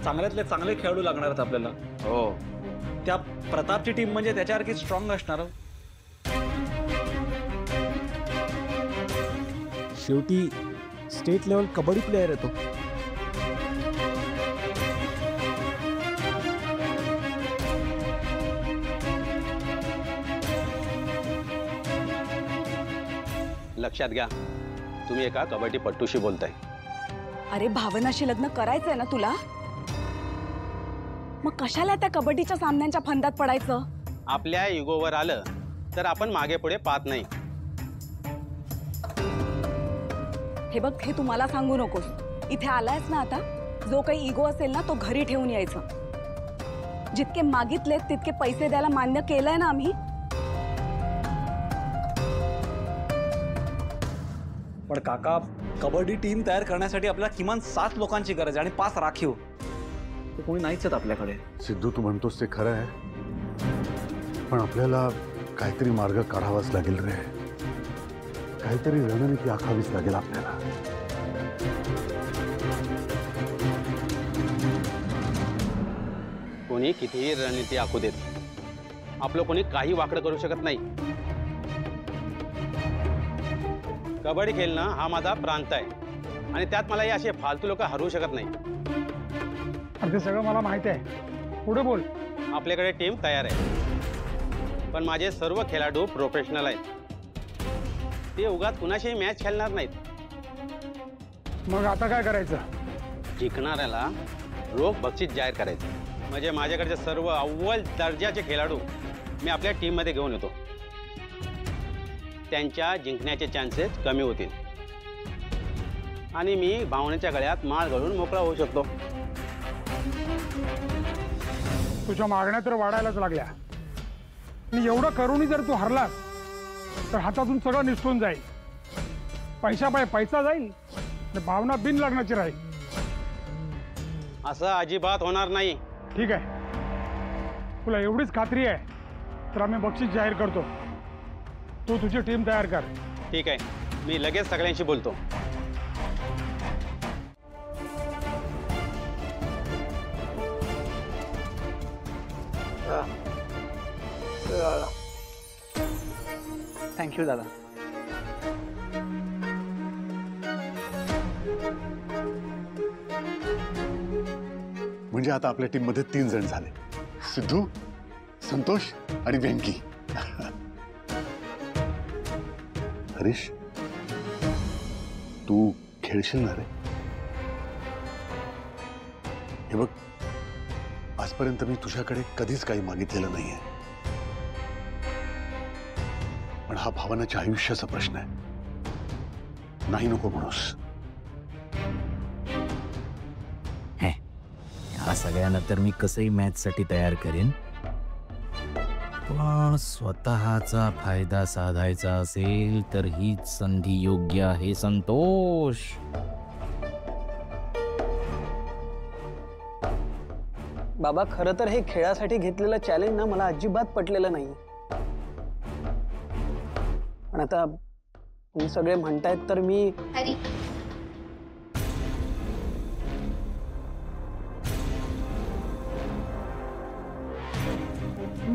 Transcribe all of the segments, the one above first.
चांगल्यातले चांगले खेळाडू लागणार आहेत आपल्याला. हो, त्या प्रतापची टीम म्हणजे त्याच्यासारखी स्ट्रॉंग असणार. शेवटी स्टेट लेवल कबड्डी प्लेयर आहे तो. लक्षात घ्या, तुम्ही एका कबड्डीपटूशी बोलताय. अरे भावनाशी लग्न करायचंय ना तुला, मग कशाला त्या कबड्डीच्या सामन्यांच्या फंदात पडायचं? आपल्या इगोवर आलं तर आपण मागे पुढे पाहत नाही. हे बघ, हे तू मला सांगू नकोस. इथे आलायस ना आता, जो काही इगो असेल ना तो घरी ठेवून यायचं. जितके मागितलेत तितके पैसे द्यायला मान्य केलंय ना आम्ही. पण काका, कबड्डी टीम तयार करण्यासाठी आपल्याला किमान 7 लोकांची गरज आहे आणि 5 राखीव. ते कोणी नाहीच आहेत आपल्याकडे. सिद्धू, तू म्हणतोस ते खरं आहे, पण आपल्याला काहीतरी मार्ग काढावाच लागेल रे. काहीतरी रणनीती आखावीच लागेल आपल्याला. कोणी कितीही रणनीती आखू देत, आपलं कोणी काही वाकडं करू शकत नाही. कबड्डी खेळणं हा माझा प्रांत आहे आणि त्यात मला हे असे फालतू लोक हरवू शकत नाही. ते सगळं मला माहिती आहे, पुढे बोल. आपल्याकडे टीम तयार आहे, पण माझे सर्व खेळाडू प्रोफेशनल आहेत. ते उगाच कुणाशीही मॅच खेळणार नाहीत. मग आता काय करायचं? जिंकणाऱ्याला रोख बक्षीस जाहीर करायचं. म्हणजे माझ्याकडचे सर्व अव्वल दर्जाचे खेळाडू मी आपल्या टीममध्ये घेऊन येतो. त्यांच्या जिंकण्याचे चान्सेस कमी होतील आणि मी भावनेच्या गळ्यात माळ घालून मोकळा होऊ शकतो. तुझ्या मागण्या तर वाढायलाच लागल्या. आणि एवढं करूनही जर तू हरलास तर हातातून सगळं निसटून जाईल. पैसा पैसा जाईल, भावना बिन लग्नाची राहील. असं अजिबात होणार नाही. ठीक आहे, तुला एवढीच खात्री आहे तर आम्ही बक्षीस जाहीर करतो. तू तुझी टीम तयार कर. ठीक आहे, मी लगेच सगळ्यांशी बोलतो. थँक्यू दादा. म्हणजे आता आपल्या टीम मध्ये 3 जण झाले, सिद्धू, संतोष आणि वेंकी. हरीश, तू खेळशील ना रे? हे बघ, आजपर्यंत मी तुझ्याकडे कधीच काही मागितलेलं नाहीये, पण हा भावनाच्या आयुष्याचा प्रश्न आहे. नाही नको म्हणूस. ह्या सगळ्यांना तर मी कसंही मॅच साठी तयार करेन, पण स्वतःचा फायदा साधायचा असेल तर हीच संधी योग्य आहे संतोष. बाबा, खरं तर हे खेळासाठी घेतलेलं चॅलेंज ना मला अजिबात पटलेलं नाही. पण आता तुम्ही सगळे म्हणतायत तर मी.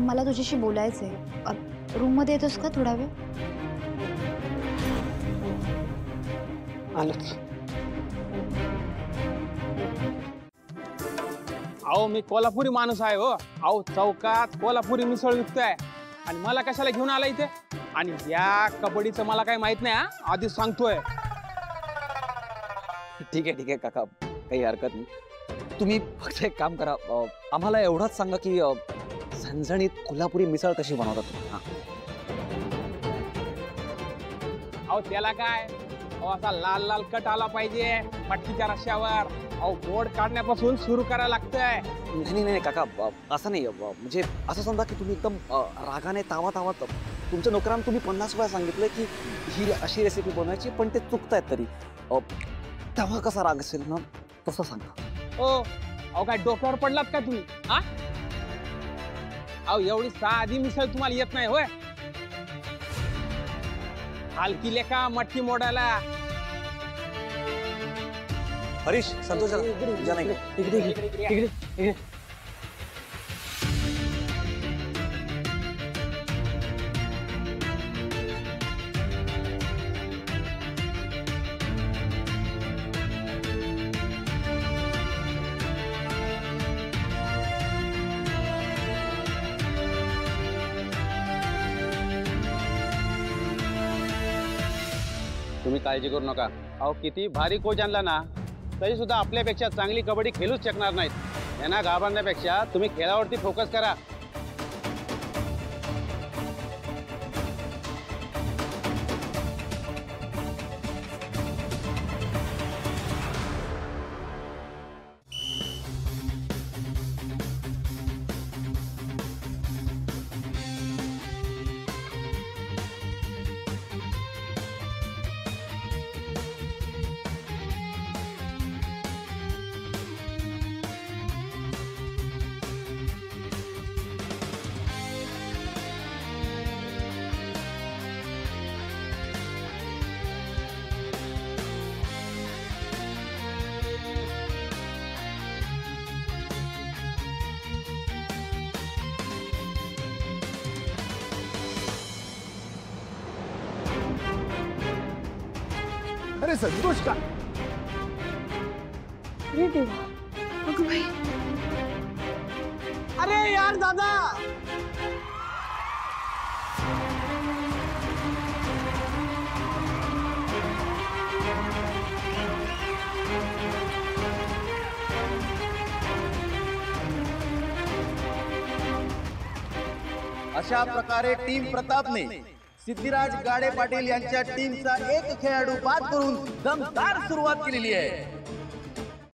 मला तुझ्याशी बोलायचंय. रूम मध्ये येतोस का थोडा वेळ? आलोच. अहो, मी कोल्हापुरी माणूस आहे. हो अहो, चौकात कोल्हापुरी मिसळ विकतोय आणि मला कशाला घेऊन आला इथे? आणि या कबड्डीचं मला काही माहित नाही. आधीच सांगतोय. ठीक आहे काका, काही हरकत नाही. तुम्ही फक्त एक काम करा, आम्हाला एवढंच सांगा की झणझणीत कोल्हापुरी मिसळ कशी बनवतात. अहो, त्याला काय, अहो असा लाल लाल कट आला पाहिजे मटकीच्या रश्श्यावर. अहो, बोर्ड काढण्यापासून सुरू करायला लागतंय. नाही काका, असं नाही. म्हणजे असं समजा की तुम्ही एकदम रागाने तावा तुमच्या नोकरांना तुम्ही 50 वेळा सांगितलं की ही अशी रेसिपी बनवायची, पण ते चुकतायत तरी. तेव्हा कसा राग असेल ना, तसं सांगा. अहो काय डोक्यावर पडलात का तुम्ही? अहो, एवढी साधी मिसळ तुम्हाला येत नाही होय? हलकी लेखा मटकी मोडायला. हरीश संतोष जा नाही इकडे तुम्ही काळजी करू नका. अहो किती भारी कोच आणला ना तरी सुद्धा आपल्यापेक्षा चांगली कबड्डी खेळूच शकणार नाहीत. यांना घाबरण्यापेक्षा तुम्ही खेळावरती फोकस करा. अरे संतोष का अरे देवा, अगं बाई. अरे यार दादा अशा प्रकारे टीम प्रतापने सिद्धिराज गाडे पाटील यांच्या टीमचा एक खेळाडू बाद करून दमदार सुरुवात केलेली आहे.